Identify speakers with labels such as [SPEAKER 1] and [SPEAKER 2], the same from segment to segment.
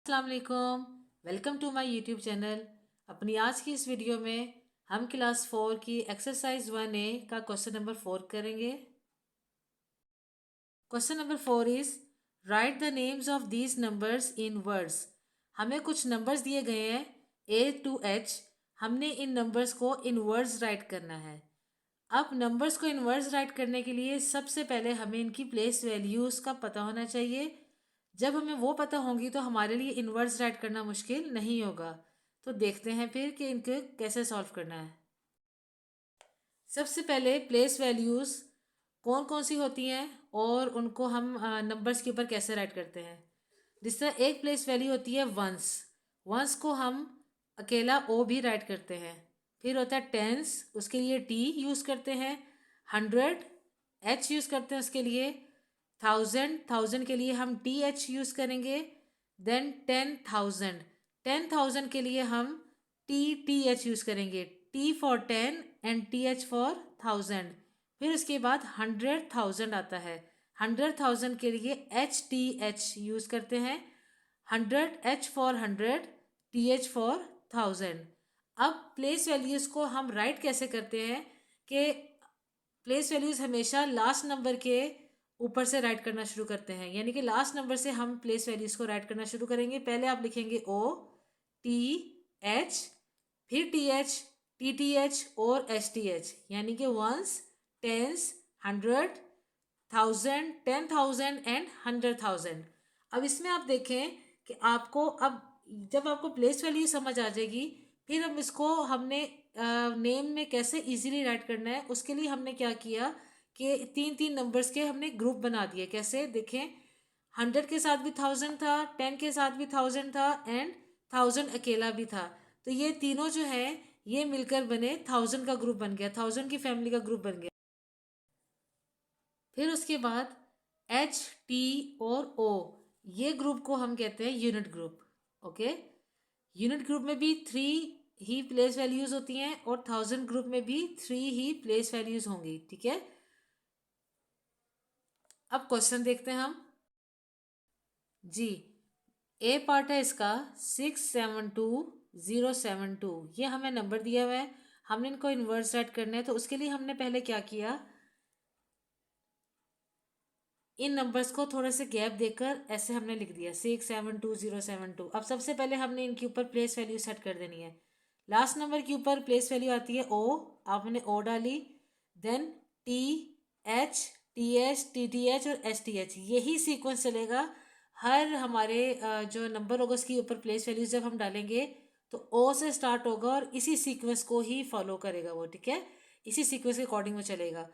[SPEAKER 1] अस्सलाम वालेकुम। Welcome to my YouTube channel. अपनी आज की इस वीडियो में हम क्लास 4 की एक्सरसाइज 1A का क्वेश्चन नंबर 4 करेंगे। Question number 4 is right the names of these numbers in words. हमें कुछ नंबर्स दिए गए हैं A to H। हमने इन नंबर्स को इन वर्ड्स राइट करना है। अब नंबर्स को इन वर्ड्स राइट करने के लिए सबसे पहले हमें इनकी प्लेस वैल्यूज़ का पता होना चाहिए। जब हमें वो पता होंगी तो हमारे लिए इन वर्ड्स राइट करना मुश्किल नहीं होगा। तो देखते हैं फिर कि इनको कैसे सॉल्व करना है। सबसे पहले प्लेस वैल्यूज़ कौन कौन सी होती हैं और उनको हम नंबर्स के ऊपर कैसे राइट करते हैं। जिस तरह एक प्लेस वैल्यू होती है वंस। वंस को हम अकेला ओ भी राइट करते हैं। फिर होता है टेंस, उसके लिए टी यूज़ करते हैं। 100 एच यूज़ करते हैं उसके लिए। 1000 के लिए हम टी एच यूज़ करेंगे। देन 10,000 के लिए हम टी एच यूज़ करेंगे। T for 10 and T H for 1000। फिर उसके बाद 100,000 आता है। 100,000 के लिए एच यूज़ करते हैं। 100 H for 100, T H for 1000। अब प्लेस वैल्यूज़ को हम राइट कैसे करते हैं कि प्लेस वैल्यूज़ हमेशा लास्ट नंबर के ऊपर से राइट करना शुरू करते हैं। यानी कि लास्ट नंबर से हम प्लेस वैल्यूज़ को राइट करना शुरू करेंगे। पहले आप लिखेंगे ओ टी एच, फिर टी एच और एच टी एच, यानी कि वंस, टेंस, 100,000, 10,000 एंड 100,000। अब इसमें आप देखें कि आपको अब जब आपको प्लेस वैल्यू समझ आ जाएगी, फिर हम इसको हमने नेम में कैसे इजीली राइट करना है उसके लिए हमने क्या किया कि तीन तीन नंबर्स के हमने ग्रुप बना दिए। कैसे देखें, 100 के साथ भी 1000 था, 10 के साथ भी 1000 था एंड 1000 अकेला भी था। तो ये तीनों जो है ये मिलकर बने 1000 का ग्रुप बन गया, 1000 की फैमिली का ग्रुप बन गया। फिर उसके बाद एच टी और ओ, ये ग्रुप को हम कहते हैं unit group. Okay, unit group में भी 3 ही प्लेस वैल्यूज होती हैं और 1000 ग्रुप में भी 3 ही प्लेस वैल्यूज होंगी। ठीक है, अब क्वेश्चन देखते हैं हम जी। ए पार्ट है इसका 672072। ये हमें नंबर दिया हुआ है, हमने इनको इन्वर्स राइट करना है। तो उसके लिए हमने पहले क्या किया, इन नंबर्स को थोड़ा से गैप देकर ऐसे हमने लिख दिया 672072। अब सबसे पहले हमने इनके ऊपर प्लेस वैल्यू सेट कर देनी है। लास्ट नंबर के ऊपर प्लेस वैल्यू आती है ओ, आपने ओ डाली। Then T H, T H और एस टी एच, यही सीक्वेंस चलेगा। हर हमारे जो नंबर होगा उसके ऊपर प्लेस वैल्यूज जब हम डालेंगे तो ओ से स्टार्ट होगा और इसी सीक्वेंस को ही फॉलो करेगा वो। ठीक है, इसी सीक्वेंस के अकॉर्डिंग वो चलेगा।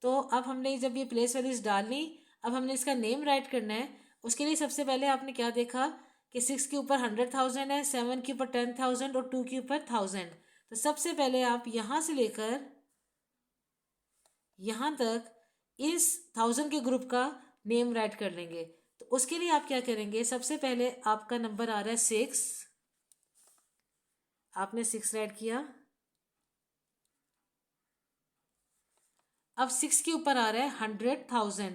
[SPEAKER 1] तो अब हमने जब ये प्लेस वैल्यूज डालनी, अब हमने इसका नेम राइट करना है। उसके लिए सबसे पहले आपने क्या देखा कि 6 के ऊपर 100,000 है, 7 के ऊपर 10,000 और 2 के ऊपर 1000। तो सबसे पहले आप यहाँ से लेकर यहाँ तक इस 1000 के ग्रुप का नेम राइट कर लेंगे। तो उसके लिए आप क्या करेंगे, सबसे पहले आपका नंबर आ रहा है 6, आपने 6 राइट किया। अब 6 के ऊपर आ रहा है 100,000।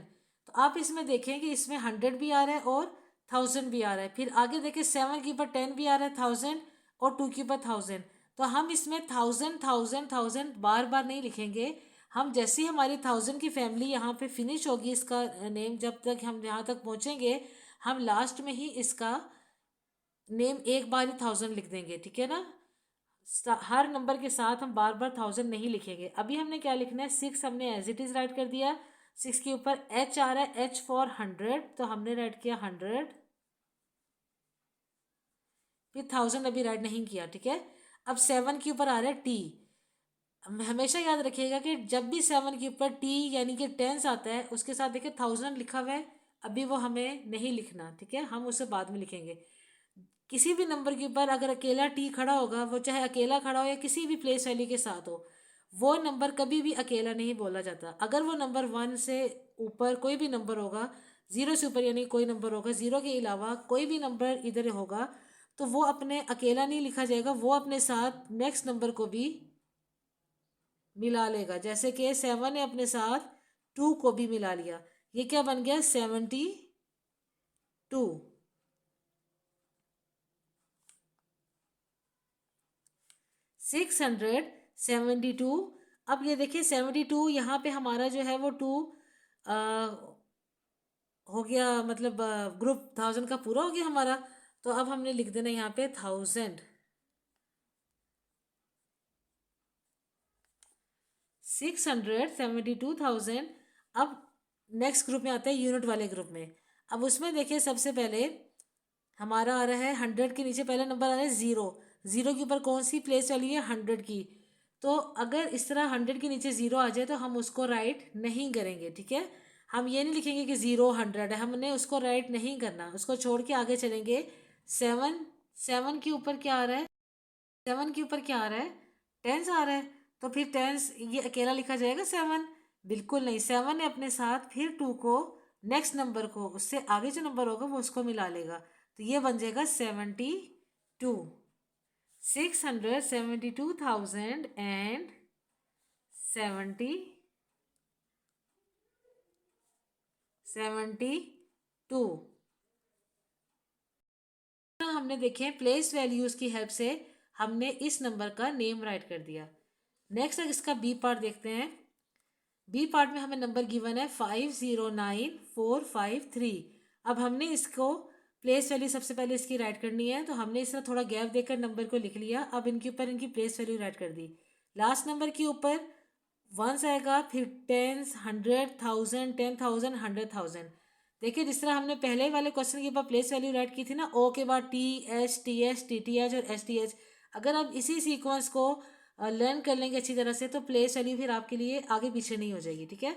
[SPEAKER 1] तो आप इसमें देखें कि इसमें 100 भी आ रहा है और 1000 भी आ रहा है। फिर आगे देखें 7 के ऊपर 10 भी आ रहा है 1000 और 2 के ऊपर 1000। तो हम इसमें 1000 बार बार नहीं लिखेंगे। हम जैसे ही हमारी 1000 की फैमिली यहाँ पे फिनिश होगी, इसका नेम जब तक हम यहाँ तक पहुँचेंगे, हम लास्ट में ही इसका नेम एक बार ही 1000 लिख देंगे। ठीक है ना, हर नंबर के साथ हम बार बार 1000 नहीं लिखेंगे। अभी हमने क्या लिखना है, 6 हमने एज इट इज राइट कर दिया। 6 के ऊपर एच आ रहा है, एच फॉर 100, तो हमने राइट किया 100। फिर 1000 अभी राइट नहीं किया। ठीक है, अब 7 के ऊपर आ रहा है टी। हमेशा याद रखिएगा कि जब भी 7 के ऊपर टी यानी कि टेंस आता है उसके साथ देखिए 1000 लिखा हुआ है, अभी वो हमें नहीं लिखना। ठीक है, हम उसे बाद में लिखेंगे। किसी भी नंबर के ऊपर अगर अकेला टी खड़ा होगा, वो चाहे अकेला खड़ा हो या किसी भी प्लेस वैल्यू के साथ हो, वो नंबर कभी भी अकेला नहीं बोला जाता। अगर वो नंबर 1 से ऊपर कोई भी नंबर होगा, 0 से ऊपर यानी कोई नंबर होगा, 0 के अलावा कोई भी नंबर इधर होगा, तो वो अपने अकेला नहीं लिखा जाएगा, वो अपने साथ नेक्स्ट नंबर को भी मिला लेगा। जैसे कि 7 ने अपने साथ 2 को भी मिला लिया, ये क्या बन गया 72। 672। अब ये देखिए 72, यहाँ पे हमारा जो है वो 2 हो गया, मतलब ग्रुप 1000 का पूरा हो गया हमारा। तो अब हमने लिख देना यहाँ पे 1000, 672,000। अब नेक्स्ट ग्रुप में आता है यूनिट वाले ग्रुप में। अब उसमें देखिए सबसे पहले हमारा आ रहा है 100 के नीचे पहला नंबर आ रहा है 0। 0 के ऊपर कौन सी प्लेस वाली है? 100 की। तो अगर इस तरह 100 के नीचे 0 आ जाए तो हम उसको राइट नहीं करेंगे, ठीक है। हम ये नहीं लिखेंगे कि 0 100 है, हमने उसको राइट नहीं करना, उसको छोड़ के आगे चलेंगे। 7, 7 के ऊपर क्या आ रहा है? 7 के ऊपर क्या आ रहा है? टेंस आ रहा है। तो फिर टेंस ये अकेला लिखा जाएगा 7? बिल्कुल नहीं। 7 ने अपने साथ फिर 2 को, नेक्स्ट नंबर को, उससे आगे जो नंबर होगा वो उसको मिला लेगा। तो ये बन जाएगा 72। 672,072। हमने देखे प्लेस वैल्यूज की हेल्प से हमने इस नंबर का नेम राइट कर दिया। नेक्स्ट इसका बी पार्ट देखते हैं। बी पार्ट में हमें नंबर गिवन है 509453। अब हमने इसको प्लेस वैल्यू सबसे पहले इसकी राइट करनी है, तो हमने इस तरह थोड़ा गैप देकर नंबर को लिख लिया। अब इनके ऊपर इनकी प्लेस वैल्यू राइट कर दी। लास्ट नंबर के ऊपर वंस आएगा, फिर टेंस, 100,000, 10,000, 100,000। देखिए जिस तरह हमने पहले वाले क्वेश्चन के ऊपर प्लेस वैल्यू राइट की थी ना, ओ के बाद TH, TTH और STH। अगर आप इसी सीक्वेंस को लर्न कर लेंगे अच्छी तरह से, तो प्लेस वैल्यू फिर आपके लिए आगे पीछे नहीं हो जाएगी, ठीक है।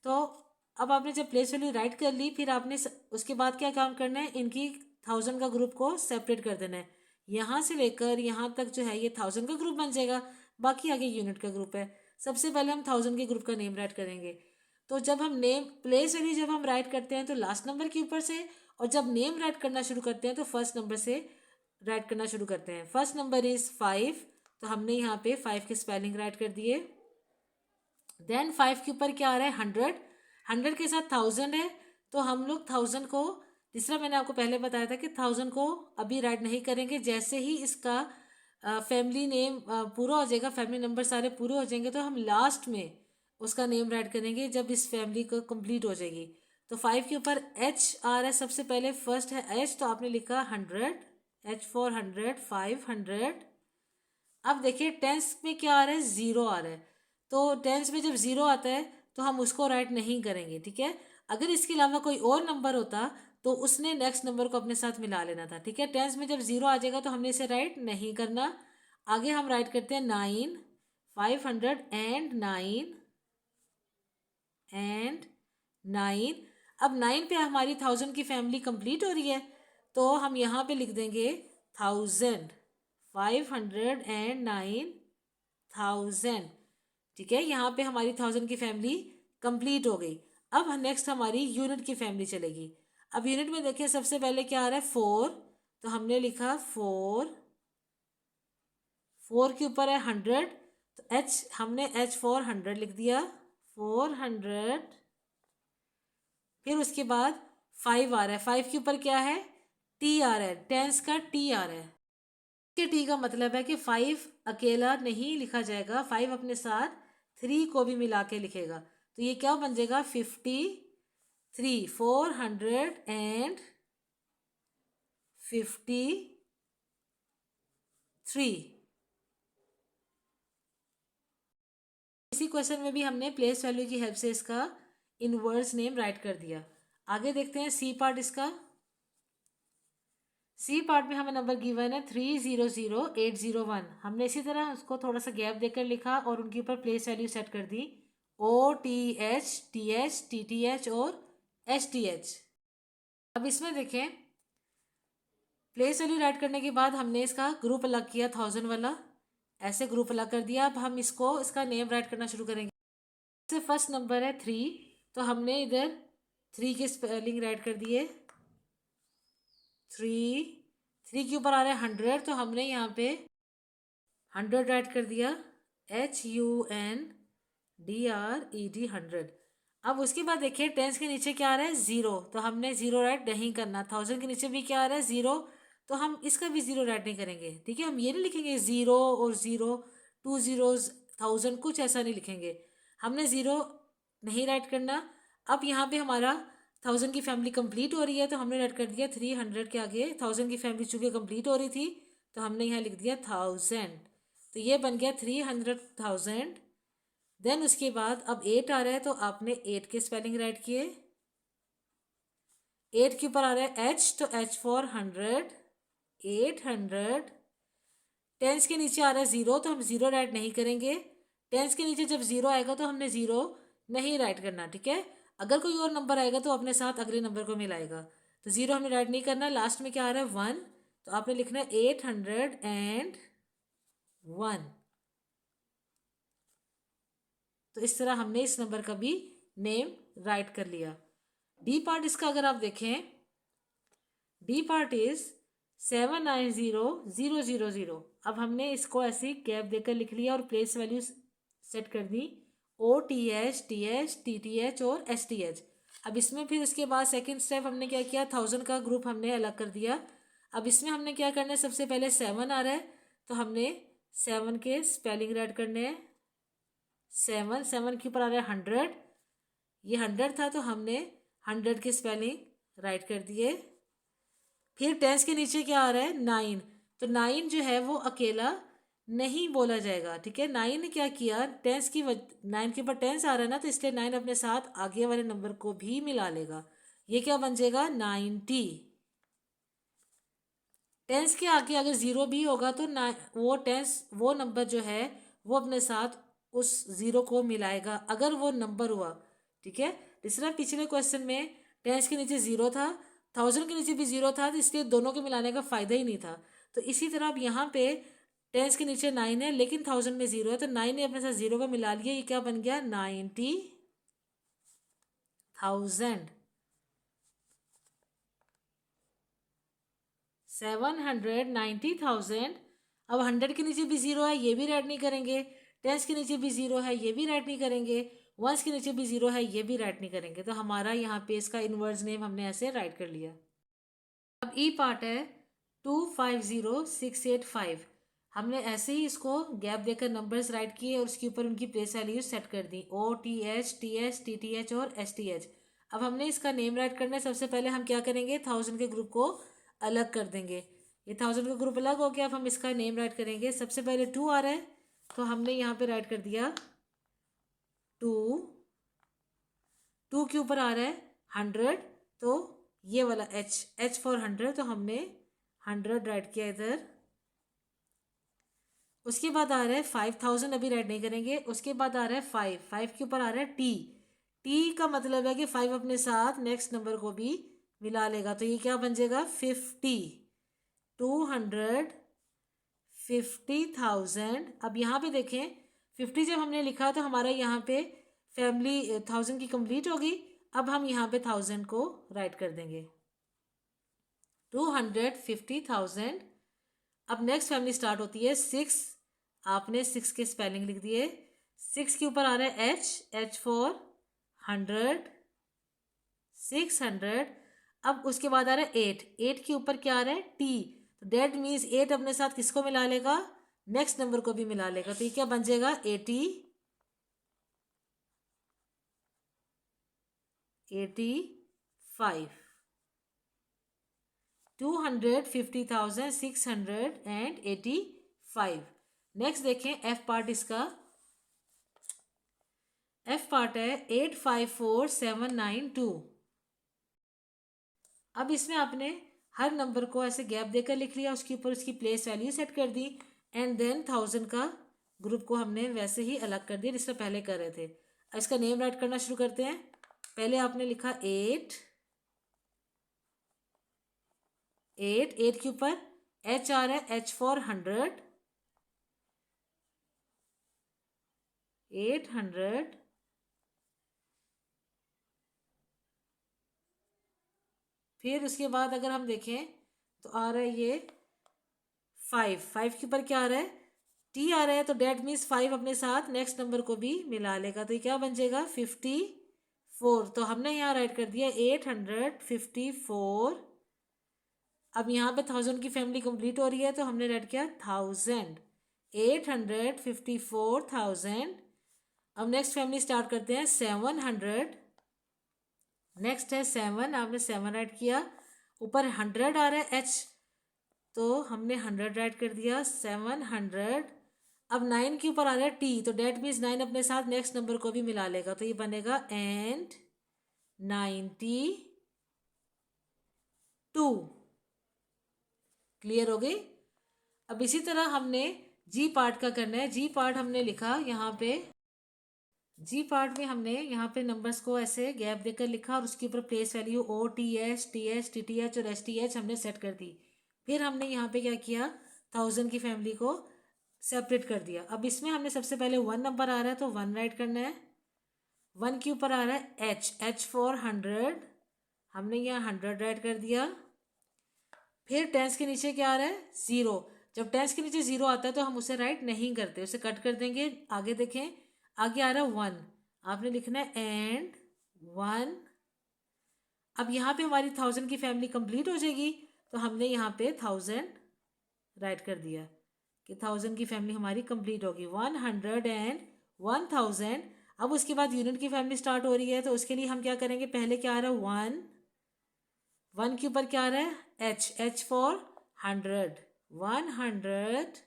[SPEAKER 1] तो अब आपने जब प्लेस वैल्यू राइट कर ली, फिर आपने उसके बाद क्या काम करना है? इनकी 1000 का ग्रुप को सेपरेट कर देना है। यहाँ से लेकर यहाँ तक जो है ये 1000 का ग्रुप बन जाएगा, बाकी आगे यूनिट का ग्रुप है। सबसे पहले हम 1000 के ग्रुप का नेम राइट करेंगे। तो जब हम नेम प्लेस वैल्यू जब हम राइट करते हैं तो लास्ट नंबर के ऊपर से, और जब नेम राइट करना शुरू करते हैं तो फर्स्ट नंबर से राइट करना शुरू करते हैं। फर्स्ट नंबर इज 5, तो हमने यहाँ पे 5 के स्पेलिंग राइट कर दिए। देन 5 के ऊपर क्या आ रहा है? 100। 100 के साथ 1000 है, तो हम लोग 1000 को, तीसरा मैंने आपको पहले बताया था कि 1000 को अभी राइट नहीं करेंगे। जैसे ही इसका फैमिली नेम पूरा हो जाएगा, फैमिली नंबर सारे पूरे हो जाएंगे, तो हम लास्ट में उसका नेम राइट करेंगे जब इस फैमिली को कंप्लीट हो जाएगी। तो 5 के ऊपर H आ रहा है, सबसे पहले फर्स्ट है H, तो आपने लिखा 100, H फॉर 100, 500। अब देखिए टेंस में क्या आ रहा है? 0 आ रहा है। तो टेंस में जब 0 आता है तो हम उसको राइट नहीं करेंगे, ठीक है। अगर इसके अलावा कोई और नंबर होता तो उसने नेक्स्ट नंबर को अपने साथ मिला लेना था, ठीक है। टेंस में जब 0 आ जाएगा तो हमने इसे राइट नहीं करना। आगे हम राइट करते हैं 9, 509। अब 9 पे हमारी 1000 की फैमिली कंप्लीट हो रही है, तो हम यहाँ पे लिख देंगे 1000, 509,000, ठीक है। यहाँ पे हमारी 1000 की फैमिली कंप्लीट हो गई। अब नेक्स्ट हमारी यूनिट की फैमिली चलेगी। अब यूनिट में देखिए सबसे पहले क्या आ रहा है? 4, तो हमने लिखा 4। 4 के ऊपर है 100, तो हमने H फॉर 100 लिख दिया, 400। फिर उसके बाद 5 आ रहा है। 5 के ऊपर क्या है? T आ रहा है, टेंस का T आ रहा है। के T का मतलब है कि 5 अकेला नहीं लिखा जाएगा, 5 अपने साथ 3 को भी मिला के लिखेगा। तो ये क्या बन जाएगा? 53, 453। इसी क्वेश्चन में भी हमने प्लेस वैल्यू की हेल्प से इसका इनवर्स नेम राइट कर दिया। आगे देखते हैं सी पार्ट इसका। सी पार्ट में हमें नंबर गिवन है 300801। हमने इसी तरह उसको थोड़ा सा गैप देकर लिखा और उनके ऊपर प्लेस वैल्यू सेट कर दी, OTH, TH, TTH और STH। अब इसमें देखें प्लेस वैल्यू राइट करने के बाद हमने इसका ग्रुप अलग किया, 1000 वाला ऐसे ग्रुप अलग कर दिया। अब हम इसका नेम राइट करना शुरू करेंगे। से फर्स्ट नंबर है 3, तो हमने इधर 3 के स्पेलिंग राइट कर दिए, 3 के ऊपर आ रहा है 100, तो हमने यहाँ पे 100 राइट कर दिया, HUNDRED 100। अब उसके बाद देखिए टेंस के नीचे क्या आ रहा है? 0, तो हमने 0 राइट नहीं करना। 1000 के नीचे भी क्या आ रहा है? 0, तो हम इसका भी 0 राइट नहीं करेंगे, ठीक है। हम ये नहीं लिखेंगे 0 और 0, 2 zeros 1000 कुछ ऐसा नहीं लिखेंगे, हमने ज़ीरो नहीं राइट करना। अब यहाँ पे हमारा 1000 की फैमिली कंप्लीट हो रही है तो हमने राइट कर दिया 300 के आगे 1000 की फैमिली चूँकि कंप्लीट हो रही थी तो हमने यहाँ लिख दिया 1000, तो ये बन गया 300,000। देन उसके बाद अब 8 आ रहा है तो आपने 8 के स्पेलिंग राइट किए। 8 के ऊपर आ रहा है H, तो H फॉर 100, 800। टेंस के नीचे आ रहा है ज़ीरो तो हम ज़ीरो राइट नहीं करेंगे। टेंस के नीचे जब ज़ीरो आएगा तो हमने ज़ीरो नहीं राइट करना, ठीक है। अगर कोई और नंबर आएगा तो अपने साथ अगले नंबर को मिलाएगा, तो ज़ीरो हमने राइट नहीं करना। लास्ट में क्या आ रहा है 1, तो आपने लिखना है 801। तो इस तरह हमने इस नंबर का भी नेम राइट कर लिया। डी पार्ट इसका अगर आप देखें, डी पार्ट इज 790000। अब हमने इसको ऐसी गैप देकर लिख लिया और प्लेस वैल्यू सेट कर दी OTH, TH, TTH और STH। अब इसमें फिर उसके बाद सेकंड स्टेप हमने क्या किया, 1000 का ग्रुप हमने अलग कर दिया। अब इसमें हमने क्या करना है, सबसे पहले 7 आ रहा है तो हमने 7 के स्पेलिंग राइट करने हैं। 7 के ऊपर आ रहा है 100, ये 100 था तो हमने 100 के स्पेलिंग राइट कर दिए। फिर टेंस के नीचे क्या आ रहा है 9, तो 9 जो है वो अकेला नहीं बोला जाएगा, ठीक है। 9 ने क्या किया, टेंस की 9 के ऊपर टेंस आ रहा है ना, तो इसलिए 9 अपने साथ आगे वाले नंबर को भी मिला लेगा। ये क्या बन जाएगा 90। टेंस के आगे अगर ज़ीरो भी होगा तो वो टेंस वो नंबर जो है वो अपने साथ उस ज़ीरो को मिलाएगा अगर वो नंबर हुआ, ठीक है। जिस तरह पिछले क्वेश्चन में टेंस के नीचे ज़ीरो था, 1000 के नीचे भी ज़ीरो था, तो इसलिए दोनों के मिलाने का फ़ायदा ही नहीं था। तो इसी तरह अब यहाँ पे टेंस के नीचे 9 है लेकिन 1000 में ज़ीरो है, तो 9 ने अपने साथ ज़ीरो को मिला लिया, ये क्या बन गया 90,000। 790,000। अब 100 के नीचे भी ज़ीरो है, ये भी राइट नहीं करेंगे। टेंस के नीचे भी ज़ीरो है, ये भी राइट नहीं करेंगे। वंस के नीचे भी ज़ीरो है, ये भी राइट नहीं करेंगे। तो हमारा यहाँ पे इसका इनवर्स नेम हमने ऐसे राइट कर लिया। अब ई पार्ट है 250685। हमने ऐसे ही इसको गैप देकर नंबर्स राइट किए और उसके ऊपर उनकी प्लेस वैल्यूज सेट कर दी OTH, TH, TTH और STH। अब हमने इसका नेम राइट करना है। सबसे पहले हम क्या करेंगे, 1000 के ग्रुप को अलग कर देंगे। ये 1000 का ग्रुप अलग हो गया। अब हम इसका नेम राइट करेंगे। सबसे पहले 2 आ रहा है तो हमने यहाँ पे राइट कर दिया 2। 2 के ऊपर आ रहा है 100, तो ये वाला H फॉर 100, तो हमने 100 राइट किया इधर। उसके बाद आ रहा है 5000, अभी राइट नहीं करेंगे। उसके बाद आ रहा है 5 के ऊपर आ रहा है T का मतलब है कि 5 अपने साथ नेक्स्ट नंबर को भी मिला लेगा, तो ये क्या बन जाएगा 50, 250,000। अब यहाँ पे देखें 50 जब हमने लिखा तो हमारा यहाँ पे फैमिली 1000 की कंप्लीट होगी। अब हम यहाँ पे 1000 को राइट कर देंगे 250,000। अब नेक्स्ट फैमिली स्टार्ट होती है 6। आपने 6 के स्पेलिंग लिख दिए। 6 के ऊपर आ रहा है H फॉर 100, 600। अब उसके बाद आ रहा है 8 के ऊपर क्या आ रहा है T, तो डेट मीन्स 8 अपने साथ किसको मिला लेगा, नेक्स्ट नंबर को भी मिला लेगा, तो ये क्या बन जाएगा 85। 250,685। नेक्स्ट देखें F पार्ट इसका। F पार्ट है 854792। अब इसमें आपने हर नंबर को ऐसे गैप देकर लिख लिया, उसके ऊपर उसकी प्लेस वैल्यू सेट कर दी एंड देन 1000 का ग्रुप को हमने वैसे ही अलग कर दिया जिससे पहले कर रहे थे। अब इसका नेम राइट करना शुरू करते हैं। पहले आपने लिखा 8 के ऊपर H आ रहा है H फॉर 100, 800। फिर उसके बाद अगर हम देखें तो आ रहा है ये 5 के ऊपर क्या आ रहा है T आ रहा है, तो डेट मीन्स 5 अपने साथ नेक्स्ट नंबर को भी मिला लेगा, तो ये क्या बन जाएगा 54। तो हमने यहाँ राइट कर दिया 854। अब यहाँ पे 1000 की फैमिली कंप्लीट हो रही है तो हमने राइट किया 1000। 854,000। अब नेक्स्ट फैमिली स्टार्ट करते हैं 700। नेक्स्ट है 7, आपने 7 राइट किया, ऊपर 100 आ रहा है एच, तो हमने 100 राइट कर दिया 700। अब 9 के ऊपर आ रहा है टी, तो डेट मीन्स 9 अपने साथ नेक्स्ट नंबर को भी मिला लेगा, तो ये बनेगा एंड 92। क्लियर हो गई। अब इसी तरह हमने जी पार्ट का करना है। जी पार्ट हमने लिखा यहाँ पे, जी पार्ट में हमने यहाँ पे नंबर्स को ऐसे गैप देकर लिखा और उसके ऊपर place value O T H T H T T H और एस टी एच हमने सेट कर दी। फिर हमने यहाँ पे क्या किया, 1000 की फैमिली को सेपरेट कर दिया। अब इसमें हमने सबसे पहले 1 नंबर आ रहा है तो 1 राइट करना है। 1 के ऊपर आ रहा है एच, एच फॉर 100, हमने यहाँ 100 राइट कर दिया। फिर टेंस के नीचे क्या आ रहा है, 0। जब टेंस के नीचे 0 आता है तो हम उसे राइट नहीं करते, उसे कट कर देंगे। आगे देखें, आगे आ रहा है 1, आपने लिखना है एंड 1। अब यहाँ पे हमारी 1000 की फैमिली कंप्लीट हो जाएगी, तो हमने यहाँ पे 1000 राइट कर दिया कि 1000 की फैमिली हमारी कंप्लीट होगी। 100 एंड 1000। अब उसके बाद यूनिट की फैमिली स्टार्ट हो रही है, तो उसके लिए हम क्या करेंगे, पहले क्या आ रहा है 1 के ऊपर क्या आ रहा है एच, एच फॉर 100, 100।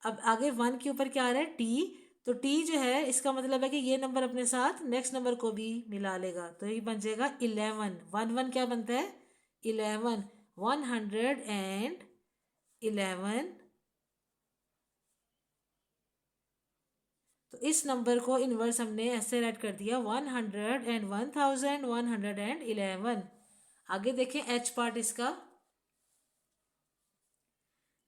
[SPEAKER 1] अब आगे 1 के ऊपर क्या आ रहा है टी, तो टी जो है इसका मतलब है कि ये नंबर अपने साथ नेक्स्ट नंबर को भी मिला लेगा, तो ये बन जाएगा 11। 1 क्या बनता है 11, 111। तो इस नंबर को इनवर्स हमने ऐसे राइट कर दिया 100 एंड 1000, 111। आगे देखें एच पार्ट इसका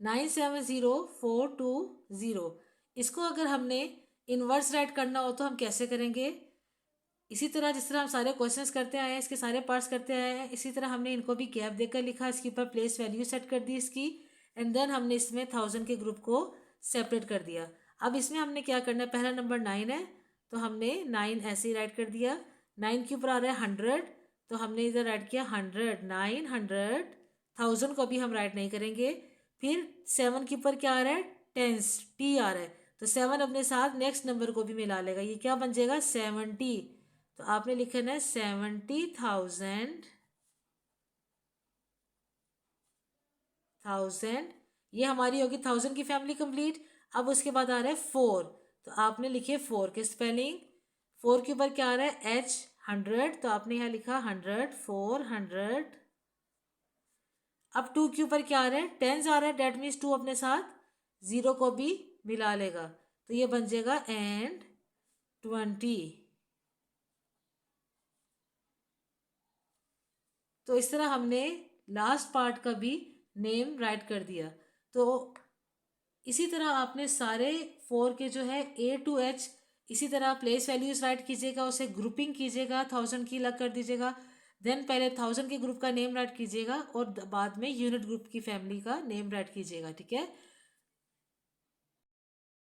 [SPEAKER 1] 970420। इसको अगर हमने इनवर्स राइट करना हो तो हम कैसे करेंगे, इसी तरह जिस तरह हम सारे क्वेश्चंस करते आए हैं, इसके सारे पार्ट्स करते आए हैं, इसी तरह हमने इनको भी गैप देकर लिखा, इसके ऊपर प्लेस वैल्यू सेट कर दी इसकी, एंड देन हमने इसमें 1000 के ग्रुप को सेपरेट कर दिया। अब इसमें हमने क्या करना है, पहला नंबर 9 है तो हमने 9 ऐसे ही राइट कर दिया। 9 के ऊपर आ रहा है 100, तो हमने इधर राइट किया 100, 900। 1000 को भी हम राइट नहीं करेंगे। फिर 7 के ऊपर क्या आ रहा है टेंस, टी आ रहा है, तो 7 अपने साथ नेक्स्ट नंबर को भी मिला लेगा, ये क्या बन जाएगा 70। तो आपने लिखना है 70,000। ये हमारी होगी 1000 की फैमिली कंप्लीट। अब उसके बाद आ रहा है 4, तो आपने लिखे 4 के स्पेलिंग। 4 के ऊपर क्या आ रहा है एच, 100, तो आपने यहाँ लिखा 100, 400। अब 2 के ऊपर क्या आ रहा है टेंस आ रहा है, डेट मीन्स 2 अपने साथ 0 को भी मिला लेगा, तो ये बन जाएगा एंड 20। तो इस तरह हमने लास्ट पार्ट का भी नेम राइट कर दिया। तो इसी तरह आपने सारे 4 के जो है ए टू एच, इसी तरह प्लेस वैल्यूज राइट कीजिएगा, उसे ग्रुपिंग कीजिएगा, 1000 की अलग कर दीजिएगा, देन पहले 1000 के ग्रुप का नेम राइट कीजिएगा और बाद में यूनिट ग्रुप की फैमिली का नेम राइट कीजिएगा, ठीक है।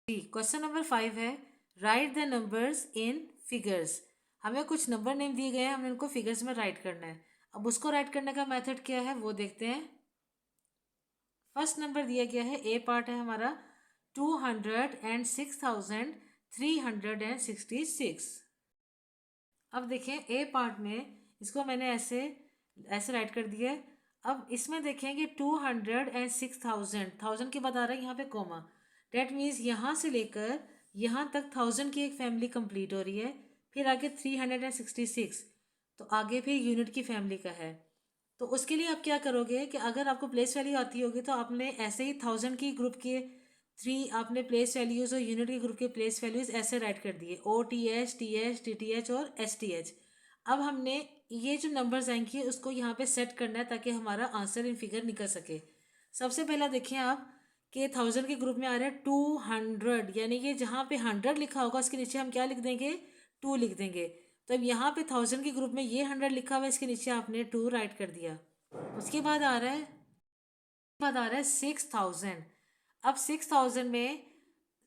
[SPEAKER 1] क्वेश्चन नंबर 5 है, right the numbers in figures. हमें कुछ नंबर नेम दिए गए हैं, हमें उनको फिगर्स में राइट करना है। अब उसको राइट करने का मेथड क्या है वो देखते हैं। फर्स्ट नंबर दिया गया है, ए पार्ट है हमारा 206,366। अब देखें ए पार्ट में इसको मैंने ऐसे ऐसे राइट कर दिया है। अब इसमें देखें कि 206,000, 1000 के बाद आ रहा है यहाँ पे कोमा, डेट मीन्स यहाँ से लेकर यहाँ तक 1000 की एक फैमिली कंप्लीट हो रही है। फिर आगे 366, तो आगे फिर यूनिट की फैमिली का है। तो उसके लिए आप क्या करोगे कि अगर आपको प्लेस वैल्यू आती होगी तो आपने ऐसे ही 1000 की ग्रुप के 3 आपने प्लेस वैल्यूज़ और यूनिट के ग्रुप के प्लेस वैल्यूज़ ऐसे राइट कर दिए, O T H T T H और एस टी एच। अब हमने ये जो नंबर्स आएंगे उसको यहाँ पे सेट करना है ताकि हमारा आंसर इन फिगर निकल सके। सबसे पहला देखिए आप कि 1000 के ग्रुप में आ रहा है 200, यानी कि जहाँ पे 100 लिखा होगा उसके नीचे हम क्या लिख देंगे 2 लिख देंगे। तो अब यहाँ पे 1000 के ग्रुप में ये 100 लिखा हुआ है, इसके नीचे आपने 2 राइट कर दिया। उसके बाद आ रहा है 6000। अब 6000 में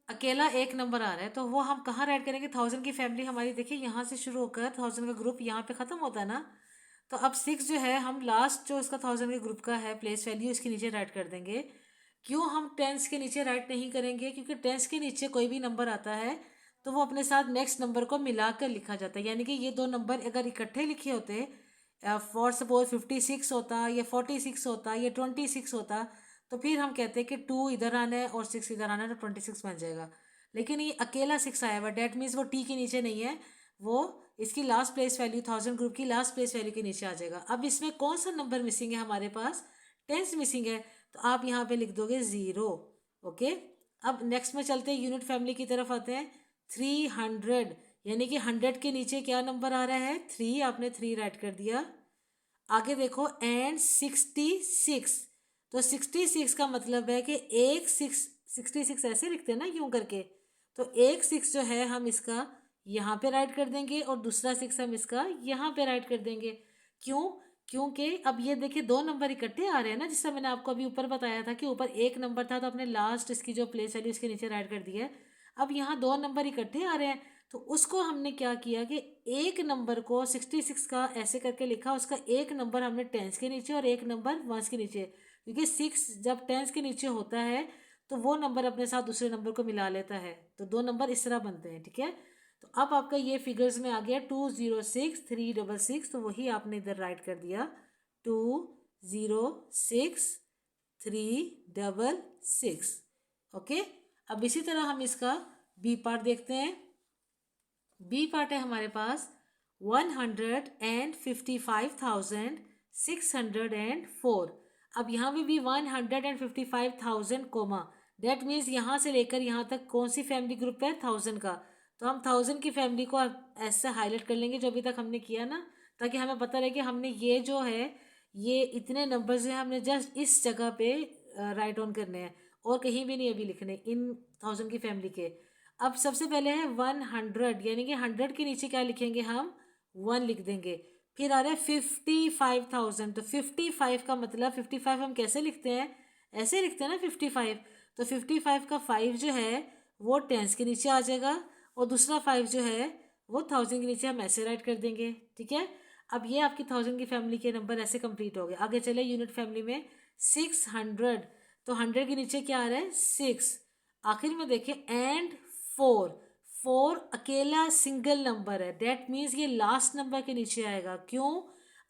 [SPEAKER 1] अकेला एक नंबर आ रहा है, तो वो हम कहाँ राइट करेंगे, 1000 की फैमिली हमारी देखिए यहाँ से शुरू होकर 1000 का ग्रुप यहाँ पे ख़त्म होता है ना। तो अब 6 जो है हम लास्ट जो इसका 1000 के ग्रुप का है प्लेस वैल्यू इसके नीचे राइट कर देंगे। क्यों हम टेंस के नीचे राइट नहीं करेंगे? क्योंकि टेंस के नीचे कोई भी नंबर आता है तो वो अपने साथ नेक्स्ट नंबर को मिलाकर लिखा जाता है, यानी कि ये दो नंबर अगर इकट्ठे लिखे होते, फॉर सपोज 56 होता या 46 होता या 26 होता, तो फिर हम कहते हैं कि 2 इधर आना है और 6 इधर आना है तो 26 बन जाएगा। लेकिन ये अकेला 6 आया हुआ, डेट मीन्स वो टी के नीचे नहीं है, वो इसकी लास्ट प्लेस वैल्यू 1000 ग्रुप की लास्ट प्लेस वैल्यू के नीचे आ जाएगा। अब इसमें कौन सा नंबर मिसिंग है हमारे पास? टेंस मिसिंग है, तो आप यहाँ पे लिख दोगे 0। ओके, अब नेक्स्ट में चलते हैं, यूनिट फैमिली की तरफ आते हैं। 300, यानी कि 100 के नीचे क्या नंबर आ रहा है? 3, आपने 3 राइट कर दिया। आगे देखो, एंड 66, तो 66 का मतलब है कि एक 66 ऐसे लिखते हैं ना यूं करके, तो एक 6 जो है हम इसका यहाँ पे राइट कर देंगे और दूसरा 6 हम इसका यहाँ पे राइट कर देंगे। क्यों? क्योंकि अब ये देखिए दो नंबर इकट्ठे आ रहे हैं ना, जिससे मैंने आपको अभी ऊपर बताया था कि ऊपर एक नंबर था तो अपने लास्ट इसकी जो प्लेस वैल्यू इसके नीचे राइट कर दिया है। अब यहाँ दो नंबर इकट्ठे आ रहे हैं तो उसको हमने क्या किया कि एक नंबर को 66 का ऐसे करके लिखा, उसका एक नंबर हमने टेंस के नीचे और एक नंबर वंस के नीचे, क्योंकि 6 जब टेंस के नीचे होता है तो वो नंबर अपने साथ दूसरे नंबर को मिला लेता है, तो दो नंबर इस तरह बनते हैं। ठीक है, तो अब आपका ये फिगर्स में आ गया 206366, तो वही आपने इधर राइट कर दिया 206366। ओके, अब इसी तरह हम इसका बी पार्ट देखते हैं। बी पार्ट है हमारे पास 155,604। अब यहाँ पे भी 155,000 कोमा, डेट मीन्स यहाँ से लेकर यहाँ तक कौन सी फैमिली ग्रुप है? 1000 का, तो हम 1000 की फैमिली को ऐसा हाईलाइट कर लेंगे जो अभी तक हमने किया ना, ताकि हमें पता रहे कि हमने ये जो है ये इतने नंबर्स हैं हमने जस्ट इस जगह पे राइट ऑन करने हैं और कहीं भी नहीं अभी लिखने इन 1000 की फैमिली के। अब सबसे पहले है 100, यानी कि 100 के नीचे क्या लिखेंगे हम? 1 लिख देंगे। फिर आ रहा है 55,000, तो 55 का मतलब 55 हम कैसे लिखते हैं? ऐसे लिखते हैं ना 55, तो 55 का 5 जो है वो टेंस के नीचे आ जाएगा और दूसरा 5 जो है वो 1000 के नीचे हम ऐसे राइट कर देंगे। ठीक है, अब ये आपकी 1000 की फैमिली के नंबर ऐसे कंप्लीट हो गए। आगे चले यूनिट फैमिली में 600, तो 100 के नीचे क्या आ रहा है? 6। आखिर में देखें एंड 4, 4 अकेला सिंगल नंबर है, डेट मीन्स ये लास्ट नंबर के नीचे आएगा। क्यों?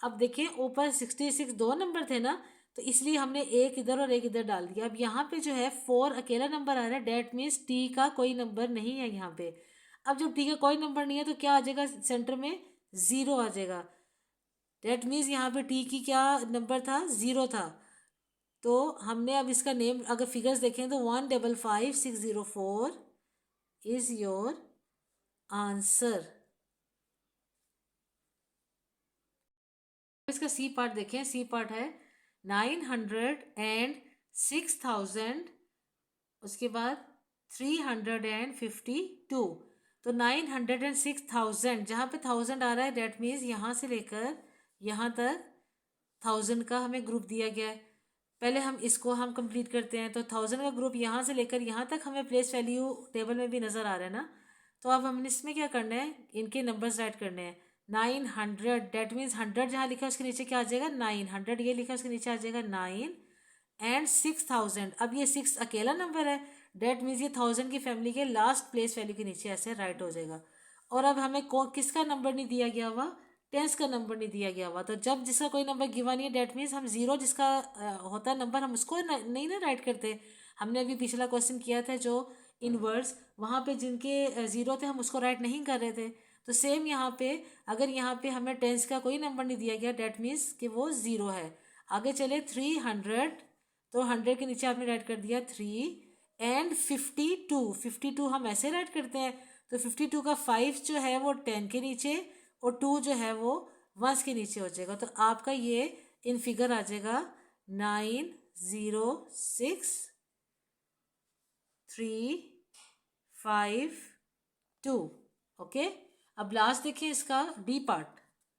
[SPEAKER 1] अब देखें ऊपर 66 दो नंबर थे ना, तो इसलिए हमने एक इधर और एक इधर डाल दिया। अब यहाँ पे जो है 4 अकेला नंबर आ रहा है, डेट मीन्स टी का कोई नंबर नहीं है यहाँ पे। अब जब टी का कोई नंबर नहीं है तो क्या आ जाएगा सेंटर में? 0 आ जाएगा। डेट मीन्स यहाँ पे टी की क्या नंबर था? 0 था। तो हमने अब इसका नेम अगर फिगर्स देखें तो 155,604 इज योर आंसर। इसका सी पार्ट देखें, सी पार्ट है 906,000, उसके बाद 352, तो 906,000 जहाँ पे 1000 आ रहा है, डेट मीन्स यहाँ से लेकर यहाँ तक 1000 का हमें ग्रुप दिया गया है। पहले हम इसको हम कंप्लीट करते हैं, तो 1000 का ग्रुप यहाँ से लेकर यहाँ तक हमें प्लेस वैल्यू टेबल में भी नज़र आ रहा है ना, तो अब हमने इसमें क्या करना है? इनके नंबर्स राइट करने हैं। 900, डेट मीन्स 100 जहाँ लिखा है उसके नीचे क्या आ जाएगा? 900 ये लिखा है उसके नीचे आ जाएगा 9 एंड 6000। अब ये 6 अकेला नंबर है, डेट मीन्स ये 1000 की फैमिली के लास्ट प्लेस वैल्यू के नीचे ऐसे राइट हो जाएगा। और अब हमें किसका नंबर नहीं दिया गया हुआ? टेंस का नंबर नहीं दिया गया हुआ, तो जब जिसका कोई नंबर गिवा नहीं है, डेट मीन्स हम 0 जिसका होता है नंबर हम उसको नहीं ना राइट करते। हमने अभी पिछला क्वेश्चन किया था जो इन वर्ड्स, वहाँ पे जिनके 0 थे हम उसको राइट नहीं कर रहे थे। तो सेम यहाँ पे अगर यहाँ पे हमें टेंस का कोई नंबर नहीं दिया गया, डेट मीन्स कि वो 0 है। आगे चले 300, तो 100 के नीचे आपने राइट कर दिया 3 एंड 52, 52 हम ऐसे राइट करते हैं, तो 52 का 5 जो है वो 10 के नीचे और 2 जो है वो 1 के नीचे हो जाएगा। तो आपका ये इन फिगर आ जाएगा 906,352। ओके, अब लास्ट देखिए इसका डी पार्ट,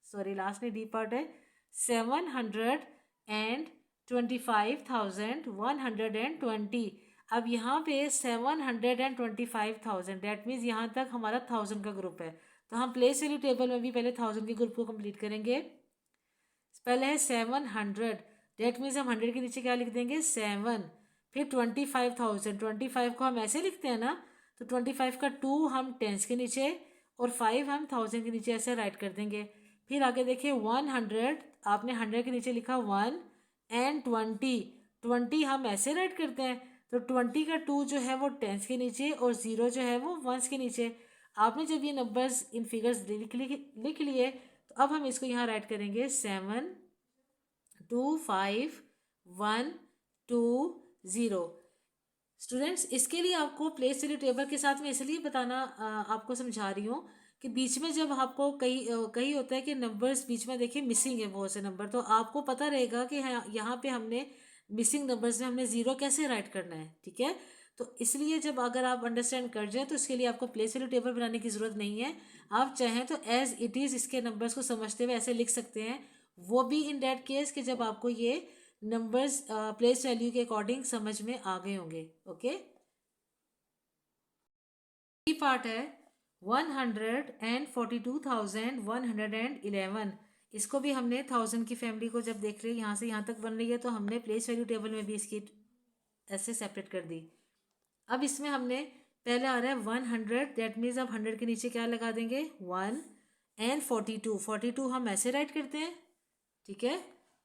[SPEAKER 1] सॉरी लास्ट नहीं डी पार्ट है 725,120। अब यहाँ पे 725,000, डेट मीन्स यहाँ तक हमारा 1000 का ग्रुप है, तो हम प्लेस वैल्यू टेबल में भी पहले 1000 के ग्रुप को कंप्लीट करेंगे। पहले है 700, डेट मीन्स हम 100 के नीचे क्या लिख देंगे? 7, फिर 25,000, 25 को हम ऐसे लिखते हैं ना, तो 25 का 2 हम टेंस के नीचे और 5 हम 1000 के नीचे ऐसे राइट कर देंगे। फिर आगे देखिए 100, आपने 100 के नीचे लिखा 1 एंड 20 हम ऐसे राइट करते हैं, तो 20 का 2 जो है वो टेंस के नीचे और 0 जो है वो वंस के नीचे। आपने जब ये नंबर्स इन फिगर्स लिख लिए, तो अब हम इसको यहाँ राइट करेंगे 7 2 5 1 2 0। स्टूडेंट्स, इसके लिए आपको प्लेस वैल्यू टेबल के साथ में इसलिए बताना आपको समझा रही हूँ कि बीच में जब आपको कहीं होता है कि नंबर्स बीच में देखिए मिसिंग है बहुत से नंबर, तो आपको पता रहेगा कि हाँ यहाँ पे हमने मिसिंग नंबर्स में हमने ज़ीरो कैसे राइट करना है। ठीक है, तो इसलिए जब अगर आप अंडरस्टैंड कर जाए तो इसके लिए आपको प्लेस वैल्यू टेबल बनाने की ज़रूरत नहीं है। आप चाहें तो एज इट इज़ इसके नंबर्स को समझते हुए ऐसे लिख सकते हैं, वो भी इन डेट केस कि जब आपको ये नंबर्स प्लेस वैल्यू के अकॉर्डिंग समझ में आ गए होंगे। ओके, पार्ट है 142,111। इसको भी हमने 1000 की फैमिली को जब देख रहे यहाँ से यहाँ तक बन रही है, तो हमने प्लेस वैल्यू टेबल में भी इसकी ऐसे सेपरेट कर दी। अब इसमें हमने पहले आ रहा है 100, दैट मीन्स अब 100 के नीचे क्या लगा देंगे 1 एंड 42 हम ऐसे राइट करते हैं। ठीक है,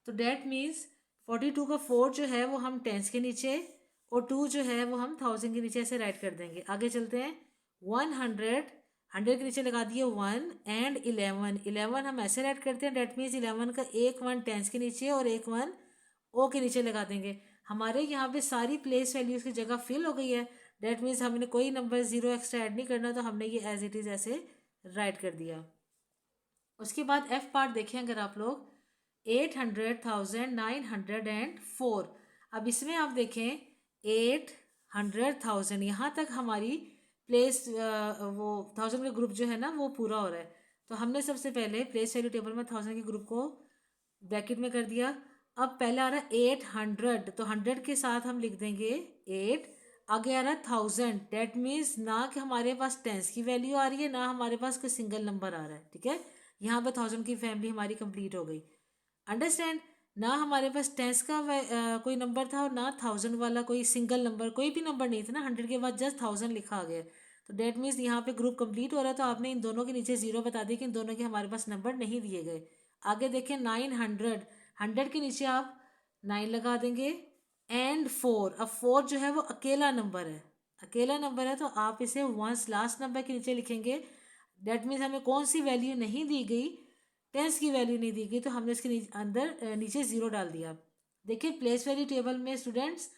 [SPEAKER 1] तो दैट मीन्स 42 का 4 जो है वो हम टेंस के नीचे और 2 जो है वो हम 1000 के नीचे ऐसे राइट कर देंगे। आगे चलते हैं 100 के नीचे लगा दिए 1 एंड 11 हम ऐसे राइट करते हैं, डेट मीन्स 11 का एक 1 टेंस के नीचे और एक 1 ओ के नीचे लगा देंगे। हमारे यहाँ पे सारी प्लेस वैल्यूज की जगह फिल हो गई है, डेट मीन्स हमने कोई नंबर 0 एक्स्ट्रा ऐड नहीं करना, तो हमने ये एज इट इज़ ऐसे राइट कर दिया। उसके बाद एफ पार्ट देखें अगर आप लोग 800,904। अब इसमें आप देखें 800,000 यहाँ तक हमारी प्लेस वो 1000 का ग्रुप जो है ना वो पूरा हो रहा है, तो हमने सबसे पहले प्लेस वैल्यू टेबल में 1000 के ग्रुप को ब्रैकेट में कर दिया। अब पहले आ रहा है 800, तो 100 के साथ हम लिख देंगे 8। आगे आ रहा है 1000, डेट मीन्स ना कि हमारे पास टेंस की वैल्यू आ रही है ना हमारे पास कोई सिंगल नंबर आ रहा है। ठीक है, यहाँ पे 1000 की फैमिली हमारी कंप्लीट हो गई। अंडरस्टैंड, ना हमारे पास टेंस का कोई नंबर था और ना 1000 वाला कोई सिंगल नंबर, कोई भी नंबर नहीं था ना, 100 के बाद जस्ट 1000 लिखा आ गया, तो डेट मीन्स यहाँ पे ग्रुप कंप्लीट हो रहा है। तो आपने इन दोनों के नीचे 0 बता दी कि इन दोनों के हमारे पास नंबर नहीं दिए गए। आगे देखें 900, 100 के नीचे आप 9 लगा देंगे एंड 4। अब 4 जो है वो अकेला नंबर है, अकेला नंबर है, तो आप इसे वंस लास्ट नंबर के नीचे लिखेंगे। डेट मीन्स हमें कौन सी वैल्यू नहीं दी गई, टेंस की वैल्यू नहीं दी गई, तो हमने इसके अंदर नीचे 0 डाल दिया। देखिए प्लेस वैल्यू टेबल में स्टूडेंट्स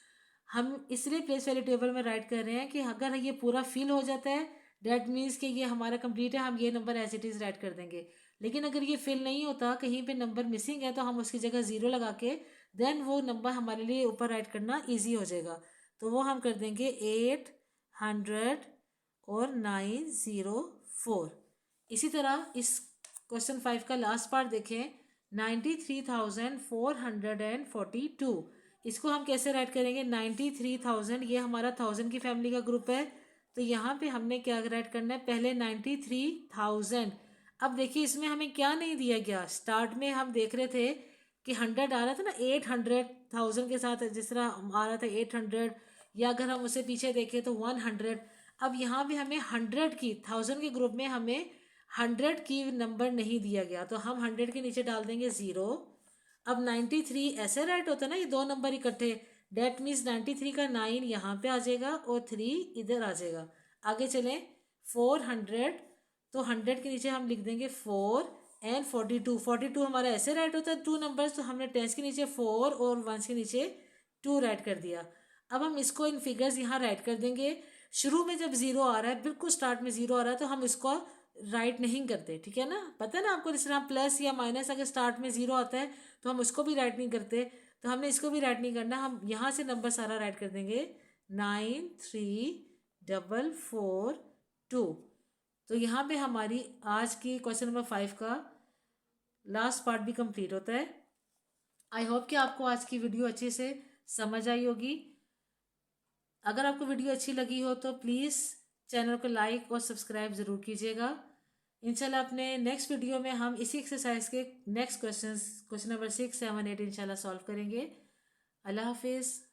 [SPEAKER 1] हम इसलिए प्लेस वैल्यू टेबल में राइट कर रहे हैं कि अगर ये पूरा फिल हो जाता है डेट मीन्स कि ये हमारा कंप्लीट है, हम ये number as it is write कर देंगे। लेकिन अगर ये फिल नहीं होता, कहीं पे नंबर मिसिंग है, तो हम उसकी जगह 0 लगा के देन वो नंबर हमारे लिए ऊपर राइट करना ईजी हो जाएगा। तो वो हम कर देंगे 800 और 904। इसी तरह इस क्वेश्चन 5 का लास्ट पार्ट देखें 93,442। इसको हम कैसे राइट करेंगे 93,000, ये हमारा 1000 की फैमिली का ग्रुप है, तो यहाँ पे हमने क्या राइट करना है पहले 93,000। अब देखिए इसमें हमें क्या नहीं दिया गया, स्टार्ट में हम देख रहे थे कि 100 आ रहा था ना 800,000 के साथ, जिस तरह आ रहा था 800, या अगर हम उसे पीछे देखें तो 100। अब यहाँ भी हमें 100 की 1000 के ग्रुप में हमें 100 की नंबर नहीं दिया गया, तो हम 100 के नीचे डाल देंगे 0। अब 93 ऐसे राइट होता है ना, ये दो नंबर इकट्ठे, डेट मीन्स 93 का 9 यहाँ पे आ जाएगा और 3 इधर आ जाएगा। आगे चलें 400, तो 100 के नीचे हम लिख देंगे 4 एंड 42 हमारा ऐसे राइट होता है 2 नंबर्स, तो हमने 10 के नीचे 4 और 1 के नीचे 2 राइट कर दिया। अब हम इसको इन फिगर्स यहाँ राइट कर देंगे। शुरू में जब 0 आ रहा है, बिल्कुल स्टार्ट में 0 आ रहा है, तो हम इसको राइट नहीं करते। ठीक है ना, पता है ना आपको, जिस तरह प्लस या माइनस अगर स्टार्ट में 0 आता है तो हम उसको भी राइट नहीं करते, तो हमने इसको भी राइट नहीं करना, हम यहाँ से नंबर सारा राइट कर देंगे 93,442। तो यहाँ पे हमारी आज की क्वेश्चन नंबर 5 का लास्ट पार्ट भी कंप्लीट होता है। आई होप कि आपको आज की वीडियो अच्छे से समझ आई होगी। अगर आपको वीडियो अच्छी लगी हो तो प्लीज़ चैनल को लाइक और सब्सक्राइब ज़रूर कीजिएगा। इंशाल्लाह अपने नेक्स्ट वीडियो में हम इसी एक्सरसाइज के नेक्स्ट क्वेश्चन नंबर 6, 7, 8 इंशाल्लाह सॉल्व करेंगे। अल्लाह हाफिज़।